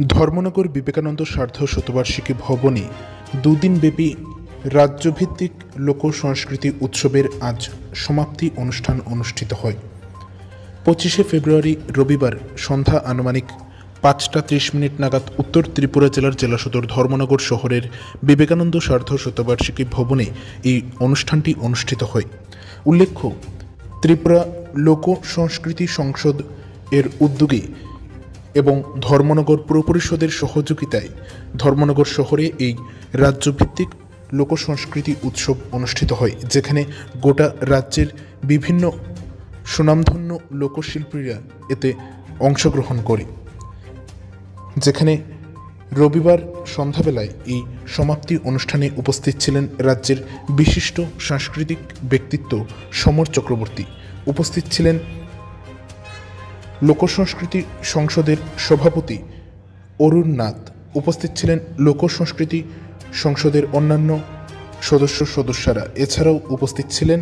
ধর্মনগর বিবেকানন্দ সার্ধ শতবার্ষিকী ভবনে দুদিনব্যাপী রাজ্যভিত্তিক লোক সংস্কৃতি উৎসবের আজ সমাপ্তি অনুষ্ঠান অনুষ্ঠিত হয়। 25শে ফেব্রুয়ারি রবিবার সন্ধ্যা আনুমানিক 5:30 নাগাদ উত্তর ত্রিপুরা জেলার জেলা সদর ধর্মনগর শহরের বিবেকানন্দ সার্ধ শতবার্ষিকী ভবনে এই অনুষ্ঠানটি অনুষ্ঠিত হয়। উল্লেখ্য, ত্রিপুরা লোক সংস্কৃতি সংসদ এর উদ্যোগে এবং ধর্মনগর পুর পরিষদের সহযোগিতায় ধর্মনগর শহরে এই রাজ্যভিত্তিক লোক সংস্কৃতি উৎসব অনুষ্ঠিত হয়, যেখানে গোটা রাজ্যের বিভিন্ন সুনামধন্য লোকশিল্পীরা এতে অংশগ্রহণ করে। যেখানে রবিবার সন্ধ্যাবেলায় এই সমাপ্তি অনুষ্ঠানে উপস্থিত ছিলেন রাজ্যের বিশিষ্ট সাংস্কৃতিক ব্যক্তিত্ব সমর চক্রবর্তী, উপস্থিত ছিলেন লোকসংস্কৃতি সংসদের সভাপতি অরুণ নাথ, উপস্থিত ছিলেন লোকসংস্কৃতি সংসদের অন্যান্য সদস্যরা। এছাড়াও উপস্থিত ছিলেন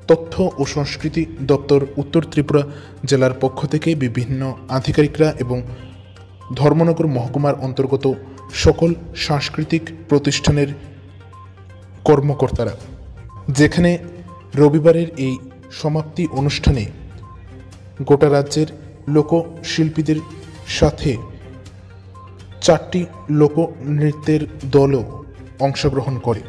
তথ্য ও সংস্কৃতি দপ্তর উত্তর ত্রিপুরা জেলার পক্ষ থেকে বিভিন্ন আধিকারিকরা এবং ধর্মনগর মহকুমার অন্তর্গত সকল সাংস্কৃতিক প্রতিষ্ঠানের কর্মকর্তারা। যেখানে রবিবারের এই সমাপ্তি অনুষ্ঠানে গোটা রাজ্যের লোকশিল্পীদের সাথে 4টি লোকনৃত্যের দলও অংশগ্রহণ করে।